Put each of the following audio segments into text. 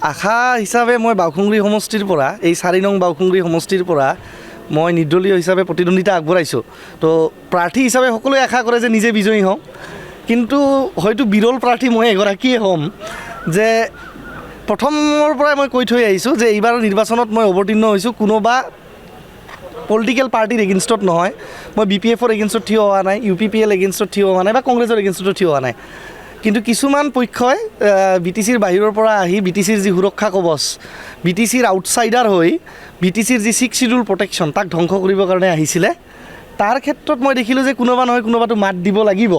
আশা হিচাপে মই বাউসুংগুৰি সমষ্টিৰ পৰা এই 4 নং বাউসুংগুৰি সমষ্টিৰ পৰা মই নিৰ্দলীয় হিচাপে প্ৰতিদ্বন্দ্বিতা আগবঢ়াইছোঁ। তো প্ৰাৰ্থী হিচাপে সকলোৱে আশা কৰে যে নিজে বিজয়ী হওঁ, কিন্তু হয়তো বিৰল প্ৰাৰ্থী মই এগৰাকীয়ে হ'ম। যে প্ৰথমৰ পৰাই মই কৈ থৈ আহিছোঁ যে এইবাৰৰ নিৰ্বাচনত মই অৱতীৰ্ণ হৈছোঁ কোনোবা পলিটিকেল পাৰ্টিৰ এগেইনষ্টত নহয়। মই BPFৰ এগেইনষ্টত থিয় হোৱা নাই, UPPL এগেইনষ্টত থিয় হোৱা নাই বা কংগ্ৰেছৰ এগেইনষ্টত থিয় হোৱা নাই। কিন্তু কিছুমান পক্ষই BTCৰ বাহিৰৰ পৰা আহি BTCৰ যি সুৰক্ষা কৱচ, BTCৰ আউটছাইডাৰ হৈ BTCৰ যি 6 শিডিউল প্ৰটেকশ্যন তাক ধ্বংস কৰিবৰ কাৰণে আহিছিলে। তাৰ ক্ষেত্ৰত মই দেখিলোঁ যে কোনোবা নহয় কোনোবাটো মাত দিব লাগিব।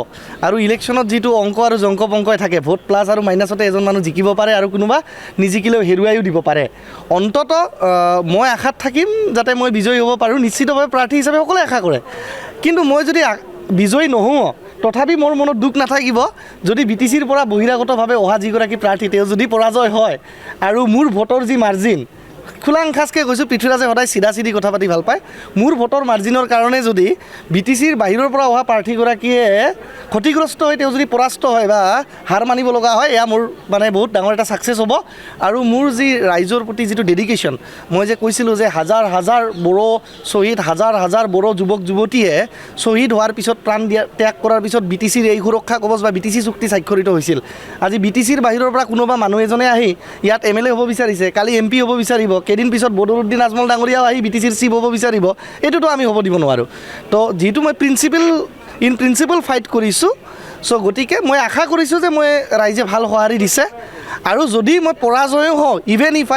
আৰু ইলেকশ্যনত যিটো অংক আৰু জংক পংকই থাকে, ভোট প্লাছ আৰু মাইনাছতে এজন মানুহ জিকিব পাৰে আৰু কোনোবা নিজিকিলেও হেৰুৱাইও দিব পাৰে। অন্ততঃ মই আশাত থাকিম যাতে মই বিজয়ী হ'ব পাৰোঁ। নিশ্চিতভাৱে প্ৰাৰ্থী হিচাপে সকলোৱে আশা কৰে, কিন্তু মই যদি বিজয়ী নহওঁ তথাপি মোৰ মনত দুখ নাথাকিব যদি BTCৰ পৰা বহিৰাগতভাৱে অহা যিগৰাকী প্ৰাৰ্থী তেওঁ যদি পৰাজয় হয় আৰু মোৰ ভোটৰ যি মাৰ্জিন, খোলাংখাজকৈ কৈছোঁ, পৃথ্বীৰাজে সদায় চিধা চিধি কথা পাতি ভাল পায়, মোৰ ভোটৰ মাৰ্জিনৰ কাৰণে যদি BTCৰ বাহিৰৰ পৰা অহা প্ৰাৰ্থীগৰাকীয়ে ক্ষতিগ্ৰস্ত হৈ তেওঁ যদি পৰাস্ত হয় বা হাৰ মানিব লগা হয়, এয়া মোৰ মানে বহুত ডাঙৰ এটা ছাকচেছ হ'ব। আৰু মোৰ যি ৰাইজৰ প্ৰতি যিটো ডেডিকেশ্যন, মই যে কৈছিলোঁ যে হাজাৰ হাজাৰ বড়ো শ্বহীদ, হাজাৰ হাজাৰ বড়ো যুৱক যুৱতীয়ে শ্বহীদ হোৱাৰ পিছত প্ৰাণ ত্যাগ কৰাৰ পিছত BTCৰ এই সুৰক্ষা কৱচ বা BTC চুক্তি স্বাক্ষৰিত হৈছিল। আজি BTCৰ বাহিৰৰ পৰা কোনোবা মানুহ এজনে আহি ইয়াত MLA হ'ব বিচাৰিছে, কালি MP হ'ব বিচাৰিব, কেইদিন পিছত বদৰুদ্দিন আজমল ডাঙৰীয়াও আহি BTCৰ চিফ হ'ব বিচাৰিব, এইটোতো আমি হ'ব দিব নোৱাৰোঁ। তো যিটো মই ইন প্ৰিন্সিপল ফাইট কৰিছোঁ, চ' গতিকে মই আশা কৰিছোঁ যে মই ৰাইজে ভাল সঁহাৰি দিছে। আৰু যদি মই পৰাজয়ো হওঁ, even if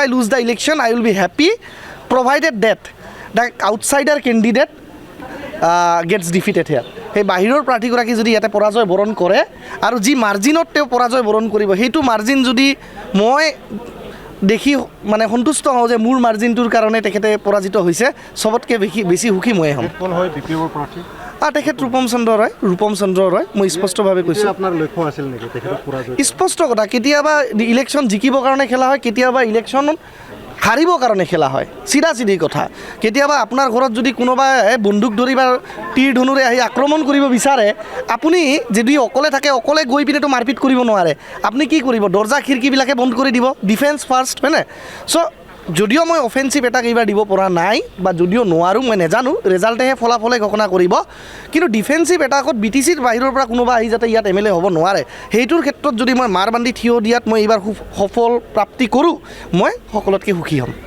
I lose the election, I will be happy provided that the outsider candidate gets defeated here. সেই বাহিৰৰ প্ৰাৰ্থীগৰাকী যদি ইয়াতে পৰাজয় বৰণ কৰে আৰু যি মাৰ্জিনত তেওঁ পৰাজয় বৰণ কৰিব, সেইটো মাৰ্জিন যদি মই দেখি মানে সন্তুষ্ট হওঁ যে মোৰ মাৰ্জিনটোৰ কাৰণে তেখেতে পৰাজিত হৈছে, চবতকৈ বেছি সুখী ময়ে হ'ম। তেখেত ৰূপম চন্দ্ৰ ৰয়। মই স্পষ্টভাৱে কৈছোঁ, স্পষ্ট কথা। কেতিয়াবা ইলেকশ্যন জিকিবৰ কাৰণে খেলা হয়, কেতিয়াবা ইলেকশ্যনত হাৰিবৰ কাৰণে খেলা হয়, চিধা চিধি কথা। কেতিয়াবা আপোনাৰ ঘৰত যদি কোনোবাই বন্দুক ধৰি বা তীৰ ধনুৰে আহি আক্ৰমণ কৰিব বিচাৰে, আপুনি যদি অকলে থাকে, অকলে গৈ পিনেতো মাৰপিট কৰিব নোৱাৰে। আপুনি কি কৰিব? দৰ্জা খিৰিকীবিলাকে বন্ধ কৰি দিব, ডিফেন্স ফাৰ্ষ্ট, হয়নে? চ' যদিও মই অফেন্সিভ এটাক এইবাৰ দিব পৰা নাই বা যদিও নোৱাৰোঁ, মই নাজানো, ৰেজাল্টেহে ফলাফলে ঘোষণা কৰিব, কিন্তু ডিফেন্সিভ এটাকত BTCৰ বাহিৰৰ পৰা কোনোবা আহি যাতে ইয়াত MLA হ'ব নোৱাৰে, সেইটোৰ ক্ষেত্ৰত যদি মই মাৰ বান্ধি থিয় দিয়াত মই এইবাৰ সফল প্ৰাপ্তি কৰোঁ, মই সকলোতকৈ সুখী হ'ম।